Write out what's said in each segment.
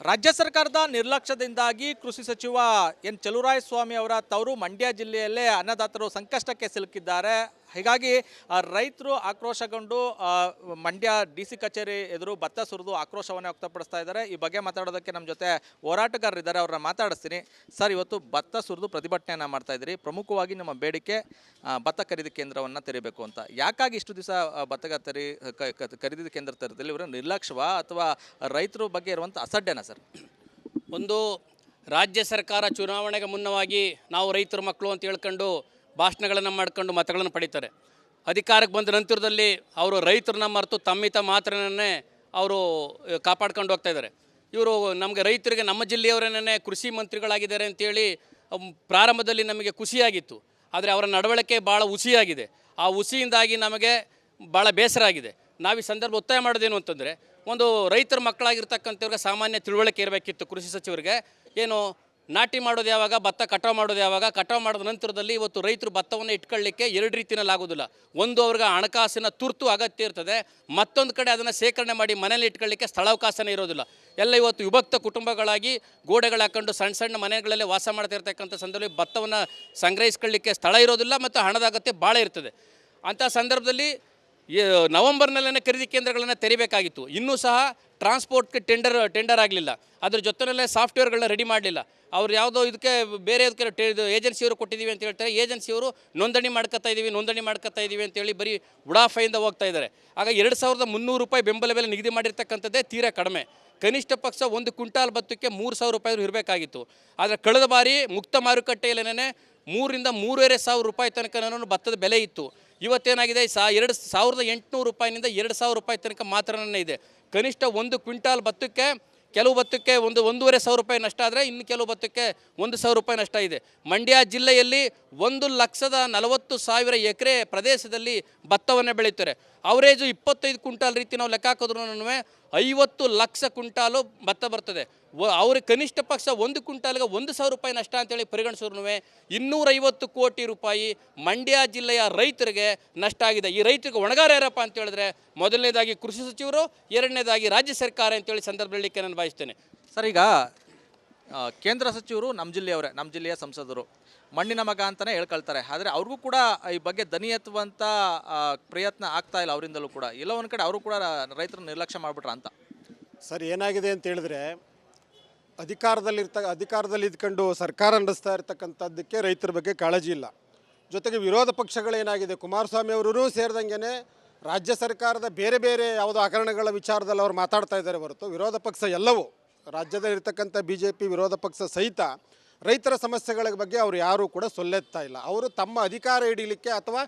ರಾಜ್ಯ ಸರ್ಕಾರದ ನಿರ್ಲಕ್ಷ್ಯದಿಂದಾಗಿ ಕೃಷಿ ಸಚಿವ ಎನ್ ಚಲುವರಾಯಸ್ವಾಮಿ ಅವರ ತವರು ಮಂಡ್ಯ ಜಿಲ್ಲೆಯಲ್ಲೇ ಅನ್ನದಾತರು ಸಂಕಷ್ಟಕ್ಕೆ ಸಿಲುಕಿದ್ದಾರೆ. ಹೀಗಾಗಿ ರೈತರು ಆಕ್ರೋಶಗೊಂಡು ಮಂಡ್ಯ ಡಿ.ಸಿ ಕಚೇರಿ ಎದುರು ಭತ್ತ ಸುರಿದು ಆಕ್ರೋಶವನ್ನು ವ್ಯಕ್ತಪಡಿಸ್ತಾ ಇದ್ದಾರೆ. ಈ ಬಗ್ಗೆ ಮಾತಾಡೋದಕ್ಕೆ ನಮ್ಮ ಜೊತೆ ಹೋರಾಟಗಾರರಿದ್ದಾರೆ, ಅವ್ರನ್ನ ಮಾತಾಡಿಸ್ತೀನಿ. ಸರ್, ಇವತ್ತು ಭತ್ತ ಸುರಿದು ಪ್ರತಿಭಟನೆಯನ್ನು ಮಾಡ್ತಾ ಇದ್ದೀರಿ. ಪ್ರಮುಖವಾಗಿ ನಮ್ಮ ಬೇಡಿಕೆ ಭತ್ತ ಖರೀದಿ ಕೇಂದ್ರವನ್ನು ತೆರಿಬೇಕು ಅಂತ. ಯಾಕಾಗಿ ಇಷ್ಟು ದಿವಸ ಭತ್ತ ಖರೀದಿ ಕೇಂದ್ರ ತೆರೆದಿಲ್ಲ? ಇವರ ನಿರ್ಲಕ್ಷ್ಯವಾ ಅಥವಾ ರೈತರ ಬಗ್ಗೆ ಇರುವಂಥ ಅಸಡ್ಡೆನಾ ಸರ್? ಒಂದು ರಾಜ್ಯ ಸರ್ಕಾರ ಚುನಾವಣೆಗೆ ಮುನ್ನವಾಗಿ ನಾವು ರೈತರ ಮಕ್ಕಳು ಅಂತ ಹೇಳ್ಕೊಂಡು ಭಾಷಣಗಳನ್ನು ಮಾಡ್ಕೊಂಡು ಮತಗಳನ್ನು ಪಡೀತಾರೆ. ಅಧಿಕಾರಕ್ಕೆ ಬಂದ ನಂತರದಲ್ಲಿ ಅವರು ರೈತರನ್ನ ಮರೆತು ತಮ್ಮಿತ ಮಾತ್ರನೇ ಅವರು ಕಾಪಾಡ್ಕೊಂಡು ಹೋಗ್ತಾ ಇದ್ದಾರೆ. ಇವರು ನಮಗೆ ರೈತರಿಗೆ ನಮ್ಮ ಜಿಲ್ಲೆಯವರನ್ನೇ ಕೃಷಿ ಮಂತ್ರಿಗಳಾಗಿದ್ದಾರೆ ಅಂತೇಳಿ ಪ್ರಾರಂಭದಲ್ಲಿ ನಮಗೆ ಖುಷಿಯಾಗಿತ್ತು. ಆದರೆ ಅವರ ನಡವಳಿಕೆ ಭಾಳ ಹುಸಿಯಾಗಿದೆ. ಆ ಹುಸಿಯಿಂದಾಗಿ ನಮಗೆ ಭಾಳ ಬೇಸರ ಆಗಿದೆ. ನಾವು ಈ ಸಂದರ್ಭ ಒತ್ತಾಯ ಮಾಡೋದೇನು ಅಂತಂದರೆ, ಒಂದು ರೈತರ ಮಕ್ಕಳಾಗಿರ್ತಕ್ಕಂಥವ್ರಿಗೆ ಸಾಮಾನ್ಯ ತಿಳುವಳಿಕೆ ಇರಬೇಕಿತ್ತು. ಕೃಷಿ ಸಚಿವರಿಗೆ ಏನು ನಾಟಿ ಮಾಡೋದು ಯಾವಾಗ, ಭತ್ತ ಕಟಾವು ಮಾಡೋದು ಯಾವಾಗ, ಕಟಾವು ಮಾಡಿದ ನಂತರದಲ್ಲಿ ಇವತ್ತು ರೈತರು ಭತ್ತವನ್ನು ಇಟ್ಕೊಳ್ಳಿಕ್ಕೆ ಎರಡು ರೀತಿಯಲ್ಲಿ ಆಗೋದಿಲ್ಲ. ಒಂದು, ಅವ್ರಿಗೆ ಹಣಕಾಸಿನ ತುರ್ತು ಅಗತ್ಯ ಇರ್ತದೆ. ಮತ್ತೊಂದು ಕಡೆ ಅದನ್ನು ಶೇಖರಣೆ ಮಾಡಿ ಮನೇಲಿ ಇಟ್ಕೊಳ್ಳಿಕ್ಕೆ ಸ್ಥಳಾವಕಾಶನೇ ಇರೋದಿಲ್ಲ. ಎಲ್ಲ ಇವತ್ತು ವಿಭಕ್ತ ಕುಟುಂಬಗಳಾಗಿ ಗೋಡೆಗಳು ಹಾಕೊಂಡು ಸಣ್ಣ ಸಣ್ಣ ಮನೆಗಳಲ್ಲೇ ವಾಸ ಮಾಡ್ತಿರ್ತಕ್ಕಂಥ ಸಂದರ್ಭದಲ್ಲಿ ಭತ್ತವನ್ನು ಸಂಗ್ರಹಿಸ್ಕೊಳ್ಳಿಕ್ಕೆ ಸ್ಥಳ ಇರೋದಿಲ್ಲ ಮತ್ತು ಹಣದ ಅಗತ್ಯ ಭಾಳ ಇರ್ತದೆ. ಅಂಥ ಸಂದರ್ಭದಲ್ಲಿ ನವಂಬರ್ನಲ್ಲೇ ಖರೀದಿ ಕೇಂದ್ರಗಳನ್ನು ತೆರಿಬೇಕಾಗಿತ್ತು. ಇನ್ನೂ ಸಹ ಟ್ರಾನ್ಸ್ಪೋರ್ಟ್ಗೆ ಟೆಂಡರ್ ಆಗಲಿಲ್ಲ. ಅದ್ರ ಜೊತೆಯಲ್ಲೇ ಸಾಫ್ಟ್ವೇರ್ಗಳನ್ನ ರೆಡಿ ಮಾಡಲಿಲ್ಲ. ಅವ್ರು ಯಾವುದೋ ಇದಕ್ಕೆ ಬೇರೆ ಇದಕ್ಕೆ ಏಜೆನ್ಸಿಯವರು ಕೊಟ್ಟಿದ್ದೀವಿ ಅಂತ ಹೇಳ್ತಾರೆ. ಏಜೆನ್ಸಿಯವರು ನೋಂದಣಿ ಮಾಡ್ಕೊತಾ ಇದ್ದೀವಿ ಅಂತೇಳಿ ಬರೀ ಉಡಾಫೆಯಿಂದ ಹೋಗ್ತಾ ಇದ್ದಾರೆ. ಆಗ 2300 ರೂಪಾಯಿ ಬೆಂಬಲ ಬೆಲೆ ನಿಗದಿ ಮಾಡಿರ್ತಕ್ಕಂಥದ್ದೇ ತೀರಾ ಕಡಿಮೆ. ಕನಿಷ್ಠ ಪಕ್ಷ 1 ಕ್ವಿಂಟಾಲ್ ಭತ್ತಕ್ಕೆ 3000 ರೂಪಾಯಿ ಇರಬೇಕಾಗಿತ್ತು. ಆದರೆ ಕಳೆದ ಬಾರಿ ಮುಕ್ತ ಮಾರುಕಟ್ಟೆಯಲ್ಲೇನೆ 3,000 ರಿಂದ 3,500 ರೂಪಾಯಿ ತನಕ ಭತ್ತದ ಬೆಲೆ ಇತ್ತು. ಇವತ್ತೇನಾಗಿದೆ, 2,800 ರೂಪಾಯಿನಿಂದ 2,000 ರೂಪಾಯಿ ತನಕ ಮಾತ್ರನೇ ಇದೆ. ಕನಿಷ್ಠ 1 ಕ್ವಿಂಟಾಲ್ ಭತ್ತಕ್ಕೆ ಕೆಲವು ಭತ್ತಕ್ಕೆ 1,500 ರೂಪಾಯಿ ನಷ್ಟ ಆದರೆ ಇನ್ನು ಕೆಲವು ಭತ್ತಕ್ಕೆ 1,000 ರೂಪಾಯಿ ನಷ್ಟ ಇದೆ. ಮಂಡ್ಯ ಜಿಲ್ಲೆಯಲ್ಲಿ 1,40,000 ಎಕರೆ ಪ್ರದೇಶದಲ್ಲಿ ಭತ್ತವನ್ನು ಬೆಳೀತಾರೆ. ಅವರೇಜು 25 ಕ್ವಿಂಟಾಲ್ ರೀತಿ ನಾವು ಲೆಕ್ಕ ಹಾಕಿದ್ರೂ 50 ಲಕ್ಷ ಕ್ವಿಂಟಾಲು ಭತ್ತ ಬರ್ತದೆ. ಅವ್ರಿಗೆ ಕನಿಷ್ಠ ಪಕ್ಷ 1 ಕ್ವಿಂಟಾಲ್ಗೆ 1,000 ರೂಪಾಯಿ ನಷ್ಟ ಅಂತೇಳಿ ಪರಿಗಣಿಸಿದ್ರು 250 ಕೋಟಿ ರೂಪಾಯಿ ಮಂಡ್ಯ ಜಿಲ್ಲೆಯ ರೈತರಿಗೆ ನಷ್ಟ ಆಗಿದೆ. ಈ ರೈತರಿಗೆ ಹೊಣೆಗಾರ ಯಾರಪ್ಪ ಅಂತ ಹೇಳಿದ್ರೆ, ಮೊದಲನೇದಾಗಿ ಕೃಷಿ ಸಚಿವರು, ಎರಡನೇದಾಗಿ ರಾಜ್ಯ ಸರ್ಕಾರ ಅಂತೇಳಿ ಸಂದರ್ಭದಲ್ಲಿ ನಾನು ಭಾವಿಸ್ತೇನೆ. ಸರ್, ಈಗ ಕೇಂದ್ರ ಸಚಿವರು ನಮ್ಮ ಜಿಲ್ಲೆಯವರೇ, ನಮ್ಮ ಜಿಲ್ಲೆಯ ಸಂಸದರು, ಮಣ್ಣಿನ ಮಗ ಅಂತಲೇ ಹೇಳ್ಕೊಳ್ತಾರೆ. ಆದರೆ ಅವ್ರಿಗೂ ಕೂಡ ಈ ಬಗ್ಗೆ ದನಿ ಎತ್ತುವಂಥ ಪ್ರಯತ್ನ ಆಗ್ತಾ ಇಲ್ಲ ಅವರಿಂದಲೂ ಕೂಡ. ಎಲ್ಲ ಒಂದು ಕಡೆ ಅವರು ಕೂಡ ರೈತರನ್ನ ನಿರ್ಲಕ್ಷ್ಯ ಮಾಡಿಬಿಟ್ರ ಅಂತ. ಸರ್, ಏನಾಗಿದೆ ಅಂತ ಹೇಳಿದ್ರೆ, ಅಧಿಕಾರದಲ್ಲಿ ಇದ್ಕೊಂಡು ಸರ್ಕಾರ ನಡೆಸ್ತಾ ಇರ್ತಕ್ಕಂಥದ್ದಕ್ಕೆ ರೈತರ ಬಗ್ಗೆ ಕಾಳಜಿ ಇಲ್ಲ. ಜೊತೆಗೆ ವಿರೋಧ ಪಕ್ಷಗಳೇನಾಗಿದೆ, ಕುಮಾರಸ್ವಾಮಿ ಅವರೂ ಸೇರಿದಂಗೆ ರಾಜ್ಯ ಸರ್ಕಾರದ ಬೇರೆ ಬೇರೆ ಯಾವುದೋ ಹಗರಣಗಳ ವಿಚಾರದಲ್ಲಿ ಅವ್ರು ಮಾತಾಡ್ತಾ ಇದ್ದಾರೆ ಹೊರತು ವಿರೋಧ ಪಕ್ಷ ಎಲ್ಲವೂ ರಾಜ್ಯದಲ್ಲಿರ್ತಕ್ಕಂಥ BJP ವಿರೋಧ ಪಕ್ಷ ಸಹಿತ ರೈತರ ಸಮಸ್ಯೆಗಳ ಬಗ್ಗೆ ಅವರು ಯಾರೂ ಕೂಡ ಸೊಲ್ಲೆತ್ತಾ ಇಲ್ಲ. ಅವರು ತಮ್ಮ ಅಧಿಕಾರ ಹಿಡೀಲಿಕ್ಕೆ ಅಥವಾ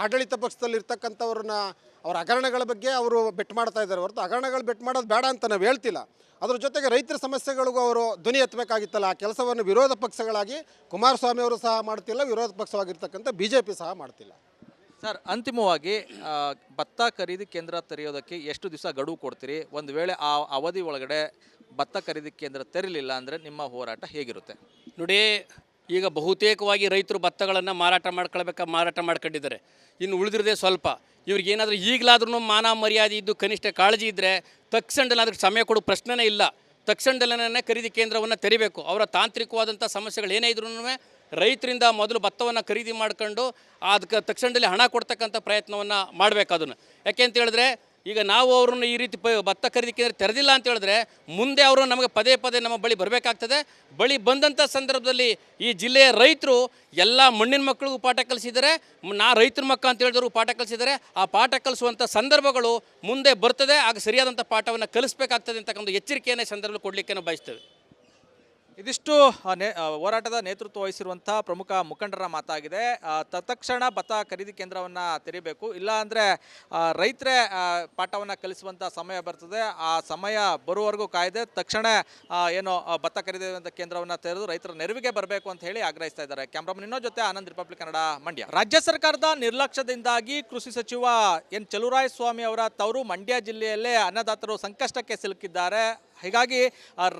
ಆಡಳಿತ ಪಕ್ಷದಲ್ಲಿರ್ತಕ್ಕಂಥವ್ರನ್ನ ಅವರ ಹಗರಣಗಳ ಬಗ್ಗೆ ಅವರು ಬೆಟ್ ಮಾಡ್ತಾ ಇದ್ದಾರೆ ಹೊರತು ಹಗರಣಗಳು ಬೆಟ್ ಮಾಡೋದು ಬೇಡ ಅಂತ ನಾವು ಹೇಳ್ತಿಲ್ಲ. ಅದ್ರ ಜೊತೆಗೆ ರೈತರ ಸಮಸ್ಯೆಗಳಿಗೂ ಅವರು ಧ್ವನಿ ಎತ್ತಬೇಕಾಗಿತ್ತಲ್ಲ. ಆ ಕೆಲಸವನ್ನು ವಿರೋಧ ಪಕ್ಷಗಳಾಗಿ ಕುಮಾರಸ್ವಾಮಿ ಅವರು ಸಹ ಮಾಡ್ತಿಲ್ಲ, ವಿರೋಧ ಪಕ್ಷವಾಗಿರ್ತಕ್ಕಂಥ BJP ಸಹ ಮಾಡ್ತಿಲ್ಲ. ಸರ್, ಅಂತಿಮವಾಗಿ ಭತ್ತ ಖರೀದಿ ಕೇಂದ್ರ ತೆರೆಯೋದಕ್ಕೆ ಎಷ್ಟು ದಿವಸ ಗಡುವು ಕೊಡ್ತೀರಿ? ಒಂದು ವೇಳೆ ಆ ಅವಧಿ ಒಳಗಡೆ ಭತ್ತ ಖರೀದಿ ಕೇಂದ್ರ ತೆರಲಿಲ್ಲ ಅಂದರೆ ನಿಮ್ಮ ಹೋರಾಟ ಹೇಗಿರುತ್ತೆ? ನೋಡಿ, ಈಗ ಬಹುತೇಕವಾಗಿ ರೈತರು ಭತ್ತಗಳನ್ನು ಮಾರಾಟ ಮಾಡ್ಕೊಂಡಿದ್ದಾರೆ. ಇನ್ನು ಉಳಿದಿರದೆ ಸ್ವಲ್ಪ. ಇವ್ರಿಗೇನಾದರೂ ಈಗಲಾದ್ರೂ ಮಾನ ಮರ್ಯಾದೆ ಇದ್ದು ಕನಿಷ್ಠ ಕಾಳಜಿ ಇದ್ದರೆ ತಕ್ಷಣದಲ್ಲಿ ಅದಕ್ಕೆ ಸಮಯ ಕೊಡೋ ಪ್ರಶ್ನೆನೇ ಇಲ್ಲ. ತಕ್ಷಣದಲ್ಲೇ ಖರೀದಿ ಕೇಂದ್ರವನ್ನು ತೆರಿಬೇಕು. ಅವರ ತಾಂತ್ರಿಕವಾದಂಥ ಸಮಸ್ಯೆಗಳು ಏನೇ ಇದ್ರೂ ರೈತರಿಂದ ಮೊದಲು ಭತ್ತವನ್ನು ಖರೀದಿ ಮಾಡ್ಕೊಂಡು ಅದಕ್ಕೆ ತಕ್ಷಣದಲ್ಲಿ ಹಣ ಕೊಡ್ತಕ್ಕಂಥ ಪ್ರಯತ್ನವನ್ನು ಮಾಡಬೇಕು. ಅದನ್ನು ಯಾಕೆ ಅಂತ ಹೇಳಿದ್ರೆ, ಈಗ ನಾವು ಅವ್ರನ್ನ ಈ ರೀತಿ ಭತ್ತ ಖರೀದಿ ಕೇಂದ್ರ ತೆರೆದಿಲ್ಲ ಅಂತ ಹೇಳಿದ್ರೆ ಮುಂದೆ ಅವರು ನಮಗೆ ಪದೇ ಪದೇ ನಮ್ಮ ಬಳಿ ಬರಬೇಕಾಗ್ತದೆ. ಬಳಿ ಬಂದಂಥ ಸಂದರ್ಭದಲ್ಲಿ ಈ ಜಿಲ್ಲೆಯ ರೈತರು ಎಲ್ಲ ಮಣ್ಣಿನ ಮಕ್ಕಳಿಗೂ ಪಾಠ ಕಲಿಸಿದ್ದಾರೆ, ರೈತರ ಮಕ್ಕ ಅಂತ ಹೇಳಿದವರು ಪಾಠ ಕಲಿಸಿದ್ದಾರೆ. ಆ ಪಾಠ ಕಲಿಸುವಂಥ ಸಂದರ್ಭಗಳು ಮುಂದೆ ಬರ್ತದೆ. ಆಗ ಸರಿಯಾದಂಥ ಪಾಠವನ್ನು ಕಲಿಸಬೇಕಾಗ್ತದೆ ಅಂತಕ್ಕಂಥ ಎಚ್ಚರಿಕೆಯನ್ನು ಸಂದರ್ಭದಲ್ಲಿ ಕೊಡಲಿಕ್ಕೆ ನಾವು ಬಯಸ್ತೇವೆ. ಇದಿಷ್ಟು ಹೋರಾಟದ ನೇತೃತ್ವ ವಹಿಸಿರುವಂಥ ಪ್ರಮುಖ ಮುಖಂಡರ ಮಾತಾಗಿದೆ. ತತ್ಕ್ಷಣ ಭತ್ತ ಖರೀದಿ ಕೇಂದ್ರವನ್ನು ತೆರಿಬೇಕು, ಇಲ್ಲ ಅಂದರೆ ರೈತರೇ ಪಾಠವನ್ನು ಕಲಿಸುವಂಥ ಸಮಯ ಬರ್ತದೆ. ಆ ಸಮಯ ಬರುವವರೆಗೂ ಕಾಯ್ದೆ ತಕ್ಷಣ ಏನು ಭತ್ತ ಖರೀದಿ ಕೇಂದ್ರವನ್ನು ತೆರೆದು ರೈತರ ನೆರವಿಗೆ ಬರಬೇಕು ಅಂತ ಹೇಳಿ ಆಗ್ರಹಿಸ್ತಾ ಇದ್ದಾರೆ. ಕ್ಯಾಮ್ರಾಮನ್ ಇನ್ನೋ ಜೊತೆ ಆನಂದ್, ರಿಪಬ್ಲಿಕ್ ಕನ್ನಡ, ಮಂಡ್ಯ. ರಾಜ್ಯ ಸರ್ಕಾರದ ನಿರ್ಲಕ್ಷ್ಯದಿಂದಾಗಿ ಕೃಷಿ ಸಚಿವ ಎನ್ ಚಲುವರಾಯಸ್ವಾಮಿ ಅವರ ತವರು ಮಂಡ್ಯ ಜಿಲ್ಲೆಯಲ್ಲೇ ಅನ್ನದಾತರು ಸಂಕಷ್ಟಕ್ಕೆ ಸಿಲುಕಿದ್ದಾರೆ. ಹೀಗಾಗಿ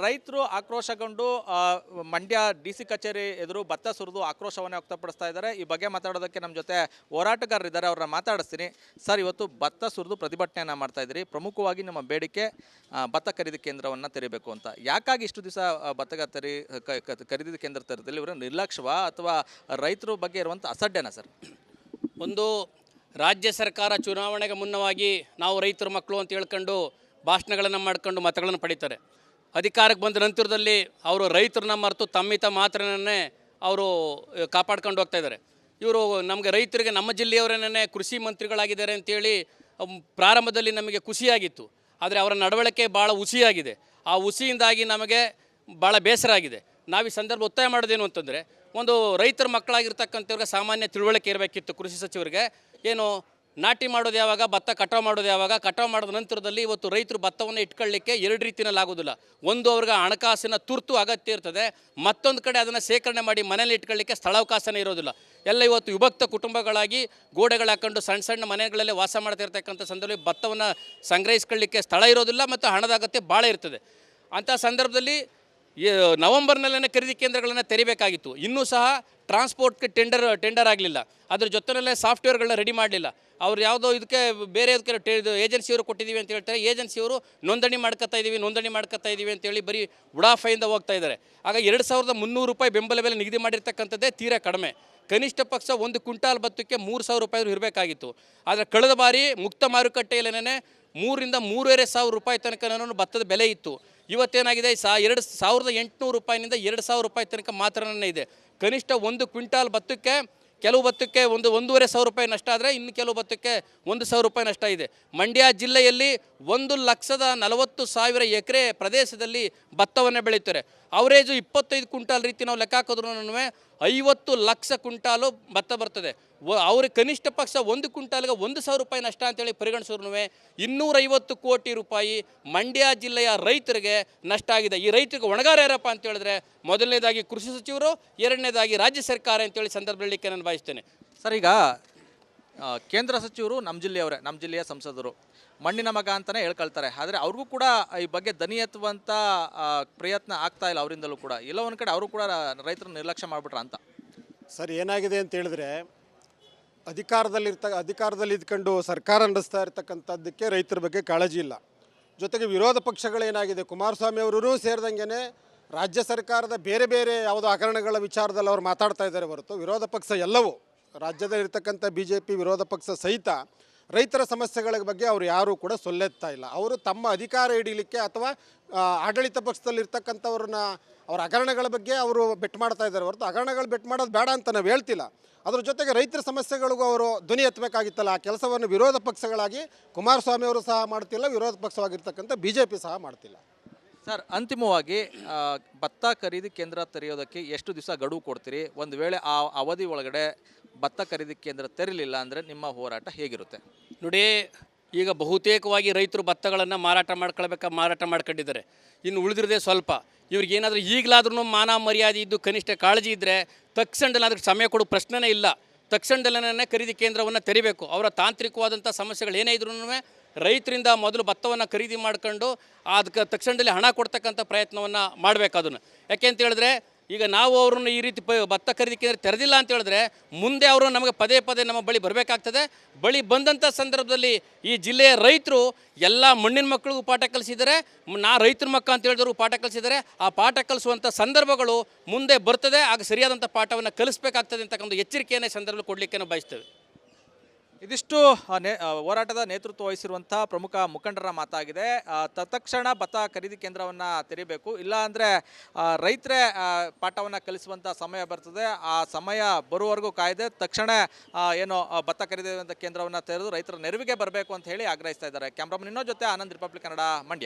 ರೈತರು ಆಕ್ರೋಶಗೊಂಡು ಮಂಡ್ಯ DC ಕಚೇರಿ ಎದುರು ಭತ್ತ ಸುರಿದು ಆಕ್ರೋಶವನ್ನು ವ್ಯಕ್ತಪಡಿಸ್ತಾ ಇದ್ದಾರೆ. ಈ ಬಗ್ಗೆ ಮಾತಾಡೋದಕ್ಕೆ ನಮ್ಮ ಜೊತೆ ಹೋರಾಟಗಾರರಿದ್ದಾರೆ, ಅವ್ರನ್ನ ಮಾತಾಡಿಸ್ತೀನಿ. ಸರ್, ಇವತ್ತು ಭತ್ತ ಸುರಿದು ಪ್ರತಿಭಟನೆಯನ್ನು ಮಾಡ್ತಾ ಇದ್ದೀರಿ. ಪ್ರಮುಖವಾಗಿ ನಮ್ಮ ಬೇಡಿಕೆ ಭತ್ತ ಖರೀದಿ ಕೇಂದ್ರವನ್ನು ತೆರಿಬೇಕು ಅಂತ. ಯಾಕಾಗಿ ಇಷ್ಟು ದಿವಸ ಭತ್ತ ಖರೀದಿ ಕೇಂದ್ರ ತೆರೆದಲ್ಲಿ ಇವರ ನಿರ್ಲಕ್ಷ್ಯವಾ ಅಥವಾ ರೈತರ ಬಗ್ಗೆ ಇರುವಂಥ ಅಸಡ್ಡೆನಾ ಸರ್? ಒಂದು ರಾಜ್ಯ ಸರ್ಕಾರ ಚುನಾವಣೆಗೆ ಮುನ್ನವಾಗಿ ನಾವು ರೈತರ ಮಕ್ಕಳು ಅಂತ ಹೇಳ್ಕೊಂಡು ಭಾಷಣಗಳನ್ನು ಮಾಡ್ಕೊಂಡು ಮತಗಳನ್ನು ಪಡೀತಾರೆ. ಅಧಿಕಾರಕ್ಕೆ ಬಂದ ನಂತರದಲ್ಲಿ ಅವರು ರೈತರನ್ನ ಮರೆತು ತಮ್ಮಿತ ಮಾತ್ರನೇ ಅವರು ಕಾಪಾಡ್ಕೊಂಡು ಹೋಗ್ತಾ ಇದ್ದಾರೆ. ಇವರು ನಮಗೆ ರೈತರಿಗೆ ನಮ್ಮ ಜಿಲ್ಲೆಯವರನ್ನೇ ಕೃಷಿ ಮಂತ್ರಿಗಳಾಗಿದ್ದಾರೆ ಅಂತೇಳಿ ಪ್ರಾರಂಭದಲ್ಲಿ ನಮಗೆ ಖುಷಿಯಾಗಿತ್ತು. ಆದರೆ ಅವರ ನಡವಳಿಕೆ ಭಾಳ ಹುಸಿಯಾಗಿದೆ. ಆ ಹುಸಿಯಿಂದಾಗಿ ನಮಗೆ ಭಾಳ ಬೇಸರ ಆಗಿದೆ. ನಾವು ಈ ಸಂದರ್ಭ ಒತ್ತಾಯ ಮಾಡೋದೇನು ಅಂತಂದರೆ, ಒಂದು ರೈತರ ಮಕ್ಕಳಾಗಿರ್ತಕ್ಕಂಥವ್ರಿಗೆ ಸಾಮಾನ್ಯ ತಿಳುವಳಿಕೆ ಇರಬೇಕಿತ್ತು. ಕೃಷಿ ಸಚಿವರಿಗೆ ಏನು ನಾಟಿ ಮಾಡೋದು ಯಾವಾಗ, ಭತ್ತ ಕಟಾವು ಮಾಡೋದು ಯಾವಾಗ, ಕಟಾವು ಮಾಡಿದ ನಂತರದಲ್ಲಿ ಇವತ್ತು ರೈತರು ಭತ್ತವನ್ನು ಇಟ್ಕೊಳ್ಳಿಕ್ಕೆ ಎರಡು ರೀತಿಯಲ್ಲಿ ಆಗೋದಿಲ್ಲ. ಒಂದು, ಅವ್ರಿಗೆ ಹಣಕಾಸಿನ ತುರ್ತು ಅಗತ್ಯ ಇರ್ತದೆ. ಮತ್ತೊಂದು ಕಡೆ ಅದನ್ನು ಶೇಖರಣೆ ಮಾಡಿ ಮನೇಲಿ ಇಟ್ಕೊಳ್ಳಿಕ್ಕೆ ಸ್ಥಳಾವಕಾಶನೇ ಇರೋದಿಲ್ಲ. ಎಲ್ಲ ಇವತ್ತು ವಿಭಕ್ತ ಕುಟುಂಬಗಳಾಗಿ ಗೋಡೆಗಳು ಹಾಕೊಂಡು ಸಣ್ಣ ಸಣ್ಣ ಮನೆಗಳಲ್ಲೇ ವಾಸ ಮಾಡ್ತಿರ್ತಕ್ಕಂಥ ಸಂದರ್ಭದಲ್ಲಿ ಭತ್ತವನ್ನು ಸಂಗ್ರಹಿಸ್ಕೊಳ್ಳಿಕ್ಕೆ ಸ್ಥಳ ಇರೋದಿಲ್ಲ ಮತ್ತು ಹಣದ ಅಗತ್ಯ ಭಾಳ ಇರ್ತದೆ. ಅಂಥ ಸಂದರ್ಭದಲ್ಲಿ ನವೆಂಬರ್ನಲ್ಲೇ ಖರೀದಿ ಕೇಂದ್ರಗಳನ್ನು ತೆರಿಬೇಕಾಗಿತ್ತು. ಇನ್ನೂ ಸಹ ಟ್ರಾನ್ಸ್ಪೋರ್ಟ್ಗೆ ಟೆಂಡರ್ ಆಗಲಿಲ್ಲ. ಅದ್ರ ಜೊತೆಯಲ್ಲೇ ಸಾಫ್ಟ್ವೇರ್ಗಳನ್ನ ರೆಡಿ ಮಾಡಲಿಲ್ಲ. ಅವ್ರು ಯಾವುದೋ ಇದಕ್ಕೆ ಬೇರೆ ಏಜೆನ್ಸಿಯವರು ಕೊಟ್ಟಿದ್ದೀವಿ ಅಂತ ಹೇಳ್ತಾರೆ. ಏಜೆನ್ಸಿಯವರು ನೋಂದಣಿ ಮಾಡ್ಕೊತಾ ಇದ್ದೀವಿ ಅಂತೇಳಿ ಬರೀ ಉಡಾಫೆಯಿಂದ ಹೋಗ್ತಾ ಇದ್ದಾರೆ. ಆಗ 2300 ರೂಪಾಯಿ ಬೆಂಬಲ ಬೆಲೆ ನಿಗದಿ ಮಾಡಿರ್ತಕ್ಕಂಥದ್ದೇ ತೀರಾ ಕಡಿಮೆ. ಕನಿಷ್ಠ ಪಕ್ಷ 1 ಕ್ವಿಂಟಾಲ್ ಭತ್ತಕ್ಕೆ 3000 ರೂಪಾಯಿ ಇರಬೇಕಾಗಿತ್ತು. ಆದರೆ ಕಳೆದ ಬಾರಿ ಮುಕ್ತ ಮಾರುಕಟ್ಟೆಯಲ್ಲೇನೆ 3,000 ರಿಂದ 3,500 ರೂಪಾಯಿ ತನಕ ಭತ್ತದ ಬೆಲೆ ಇತ್ತು. ಇವತ್ತೇನಾಗಿದೆ, 2,800 ರೂಪಾಯಿನಿಂದ 2,000 ರೂಪಾಯಿ ತನಕ ಮಾತ್ರನೇ ಇದೆ. ಕನಿಷ್ಠ 1 ಕ್ವಿಂಟಾಲ್ ಭತ್ತಕ್ಕೆ ಕೆಲವು ಭತ್ತಕ್ಕೆ 1,500 ರೂಪಾಯಿ ನಷ್ಟ ಆದರೆ ಇನ್ನು ಕೆಲವು ಭತ್ತಕ್ಕೆ 1,000 ರೂಪಾಯಿ ನಷ್ಟ ಇದೆ. ಮಂಡ್ಯ ಜಿಲ್ಲೆಯಲ್ಲಿ 1,40,000 ಎಕರೆ ಪ್ರದೇಶದಲ್ಲಿ ಭತ್ತವನ್ನು ಬೆಳೀತಾರೆ. ಅವರೇಜು 25 ಕ್ವಿಂಟಾಲ್ ರೀತಿ ನಾವು ಲೆಕ್ಕ ಹಾಕಿದ್ರೂ 50 ಲಕ್ಷ ಕ್ವಿಂಟಾಲು ಭತ್ತ ಬರ್ತದೆ. ಅವ್ರಿಗೆ ಕನಿಷ್ಠ ಪಕ್ಷ 1 ಕ್ವಿಂಟಾಲ್ಗೆ 1,000 ರೂಪಾಯಿ ನಷ್ಟ ಅಂತೇಳಿ ಪರಿಗಣಿಸಿದ್ರು 250 ಕೋಟಿ ರೂಪಾಯಿ ಮಂಡ್ಯ ಜಿಲ್ಲೆಯ ರೈತರಿಗೆ ನಷ್ಟ ಆಗಿದೆ. ಈ ರೈತರಿಗೆ ಹೊಣೆಗಾರ ಯಾರಪ್ಪ ಅಂತ ಹೇಳಿದ್ರೆ, ಮೊದಲನೇದಾಗಿ ಕೃಷಿ ಸಚಿವರು, ಎರಡನೇದಾಗಿ ರಾಜ್ಯ ಸರ್ಕಾರ ಅಂತೇಳಿ ಸಂದರ್ಭದಲ್ಲಿ ನಾನು ಭಾವಿಸ್ತೇನೆ. ಸರ್, ಈಗ ಕೇಂದ್ರ ಸಚಿವರು ನಮ್ಮ ಜಿಲ್ಲೆಯವರೇ, ನಮ್ಮ ಜಿಲ್ಲೆಯ ಸಂಸದರು, ಮಣ್ಣಿನ ಮಗ ಅಂತಲೇ ಹೇಳ್ಕೊಳ್ತಾರೆ. ಆದರೆ ಅವ್ರಿಗೂ ಕೂಡ ಈ ಬಗ್ಗೆ ದನಿ ಎತ್ತುವಂಥ ಪ್ರಯತ್ನ ಆಗ್ತಾ ಇಲ್ಲ ಅವರಿಂದಲೂ ಕೂಡ. ಎಲ್ಲ ಒಂದು ಕಡೆ ಅವರು ಕೂಡ ರೈತರನ್ನ ನಿರ್ಲಕ್ಷ್ಯ ಮಾಡಿಬಿಟ್ರ ಅಂತ. ಸರ್, ಏನಾಗಿದೆ ಅಂತ ಹೇಳಿದ್ರೆ, ಅಧಿಕಾರದಲ್ಲಿ ಇದ್ಕೊಂಡು ಸರ್ಕಾರ ನಡೆಸ್ತಾ ಇರ್ತಕ್ಕಂಥದ್ದಕ್ಕೆ ರೈತರ ಬಗ್ಗೆ ಕಾಳಜಿ ಇಲ್ಲ. ಜೊತೆಗೆ ವಿರೋಧ ಪಕ್ಷಗಳೇನಾಗಿದೆ, ಕುಮಾರಸ್ವಾಮಿ ಅವರೂ ಸೇರಿದಂಗೆ ರಾಜ್ಯ ಸರ್ಕಾರದ ಬೇರೆ ಬೇರೆ ಯಾವುದೋ ಹಗರಣಗಳ ವಿಚಾರದಲ್ಲಿ ಅವ್ರು ಮಾತಾಡ್ತಾ ಇದ್ದಾರೆ ಹೊರತು ವಿರೋಧ ಪಕ್ಷ ಎಲ್ಲವೂ ರಾಜ್ಯದಲ್ಲಿರ್ತಕ್ಕಂಥ BJP ವಿರೋಧ ಪಕ್ಷ ಸಹಿತ ರೈತರ ಸಮಸ್ಯೆಗಳ ಬಗ್ಗೆ ಅವರು ಯಾರೂ ಕೂಡ ಸೊಲ್ಲೆತ್ತಾ ಇಲ್ಲ. ಅವರು ತಮ್ಮ ಅಧಿಕಾರ ಹಿಡೀಲಿಕ್ಕೆ ಅಥವಾ ಆಡಳಿತ ಪಕ್ಷದಲ್ಲಿರ್ತಕ್ಕಂಥವ್ರನ್ನ ಅವರ ಹಗರಣಗಳ ಬಗ್ಗೆ ಅವರು ಬೆಟ್ ಮಾಡ್ತಾ ಇದ್ದಾರೆ ಹೊರತು ಹಗರಣಗಳು ಬೆಟ್ ಮಾಡೋದು ಬೇಡ ಅಂತ ನಾವು ಹೇಳ್ತಿಲ್ಲ. ಅದ್ರ ಜೊತೆಗೆ ರೈತರ ಸಮಸ್ಯೆಗಳಿಗೂ ಅವರು ಧ್ವನಿ ಎತ್ತಬೇಕಾಗಿತ್ತಲ್ಲ. ಆ ಕೆಲಸವನ್ನು ವಿರೋಧ ಪಕ್ಷಗಳಾಗಿ ಕುಮಾರಸ್ವಾಮಿ ಅವರು ಸಹ ಮಾಡ್ತಿಲ್ಲ, ವಿರೋಧ ಪಕ್ಷವಾಗಿರ್ತಕ್ಕಂಥ BJP ಸಹ ಮಾಡ್ತಿಲ್ಲ. ಸರ್, ಅಂತಿಮವಾಗಿ ಭತ್ತ ಖರೀದಿ ಕೇಂದ್ರ ತೆರೆಯೋದಕ್ಕೆ ಎಷ್ಟು ದಿವಸ ಗಡುವು ಕೊಡ್ತೀರಿ? ಒಂದು ವೇಳೆ ಆ ಅವಧಿ ಒಳಗಡೆ ಭತ್ತ ಖರೀದಿ ಕೇಂದ್ರ ತೆರಲಿಲ್ಲ ಅಂದರೆ ನಿಮ್ಮ ಹೋರಾಟ ಹೇಗಿರುತ್ತೆ? ನೋಡಿ, ಈಗ ಬಹುತೇಕವಾಗಿ ರೈತರು ಭತ್ತಗಳನ್ನು ಮಾರಾಟ ಮಾಡ್ಕೊಂಡಿದ್ದಾರೆ. ಇನ್ನು ಉಳಿದಿರದೆ ಸ್ವಲ್ಪ. ಇವ್ರಿಗೇನಾದರೂ ಈಗಲಾದ್ರೂ ಮಾನ ಮರ್ಯಾದೆ ಇದ್ದು ಕನಿಷ್ಠ ಕಾಳಜಿ ಇದ್ದರೆ ತಕ್ಷಣದಲ್ಲಿ ಅದಕ್ಕೆ ಸಮಯ ಕೊಡೋ ಪ್ರಶ್ನೆನೇ ಇಲ್ಲ. ತಕ್ಷಣದಲ್ಲೇ ಖರೀದಿ ಕೇಂದ್ರವನ್ನು ತೆರಿಬೇಕು. ಅವರ ತಾಂತ್ರಿಕವಾದಂಥ ಸಮಸ್ಯೆಗಳು ಏನೇ ಇದ್ರೂ ರೈತರಿಂದ ಮೊದಲು ಭತ್ತವನ್ನು ಖರೀದಿ ಮಾಡ್ಕೊಂಡು ಅದಕ್ಕೆ ತಕ್ಷಣದಲ್ಲಿ ಹಣ ಕೊಡ್ತಕ್ಕಂಥ ಪ್ರಯತ್ನವನ್ನು ಮಾಡಬೇಕು. ಅದನ್ನು ಯಾಕೆ ಅಂತ ಹೇಳಿದ್ರೆ, ಈಗ ನಾವು ಅವ್ರನ್ನ ಈ ರೀತಿ ಭತ್ತ ಖರೀದಿ ಕೇಂದ್ರ ತೆರೆದಿಲ್ಲ ಅಂತ ಹೇಳಿದ್ರೆ ಮುಂದೆ ಅವರು ನಮಗೆ ಪದೇ ಪದೇ ನಮ್ಮ ಬಳಿ ಬರಬೇಕಾಗ್ತದೆ. ಬಳಿ ಬಂದಂಥ ಸಂದರ್ಭದಲ್ಲಿ ಈ ಜಿಲ್ಲೆಯ ರೈತರು ಎಲ್ಲ ಮಣ್ಣಿನ ಮಕ್ಕಳಿಗೂ ಪಾಠ ಕಲಿಸಿದ್ದಾರೆ, ರೈತರ ಮಕ್ಕ ಅಂತ ಹೇಳಿದ್ರು ಪಾಠ ಕಲಿಸಿದ್ದಾರೆ. ಆ ಪಾಠ ಕಲಿಸುವಂಥ ಸಂದರ್ಭಗಳು ಮುಂದೆ ಬರ್ತದೆ. ಆಗ ಸರಿಯಾದಂಥ ಪಾಠವನ್ನು ಕಲಿಸಬೇಕಾಗ್ತದೆ ಅಂತಕ್ಕಂಥ ಎಚ್ಚರಿಕೆಯನ್ನು ಸಂದರ್ಭದಲ್ಲಿ ಕೊಡಲಿಕ್ಕೆ ನಾವು ಬಯಸ್ತೇವೆ. ಇದಿಷ್ಟು ಹೋರಾಟದ ನೇತೃತ್ವ ವಹಿಸಿರುವಂಥ ಪ್ರಮುಖ ಮುಖಂಡರ ಮಾತಾಗಿದೆ. ತತ್ಕ್ಷಣ ಭತ್ತ ಖರೀದಿ ಕೇಂದ್ರವನ್ನು ತೆರಿಬೇಕು, ಇಲ್ಲ ಅಂದರೆ ರೈತರೇ ಪಾಠವನ್ನು ಕಲಿಸುವಂಥ ಸಮಯ ಬರ್ತದೆ. ಆ ಸಮಯ ಬರುವವರೆಗೂ ಕಾಯ್ದೆ ತಕ್ಷಣ ಏನು ಭತ್ತ ಖರೀದಿ ಕೇಂದ್ರವನ್ನು ತೆರೆದು ರೈತರ ನೆರವಿಗೆ ಬರಬೇಕು ಅಂತ ಹೇಳಿ ಆಗ್ರಹಿಸ್ತಾ ಇದ್ದಾರೆ. ಕ್ಯಾಮ್ರಾಮನ್ ಇನ್ನೋ ಜೊತೆ ಆನಂದ್, ರಿಪಬ್ಲಿಕ್ ಕನ್ನಡ, ಮಂಡ್ಯ.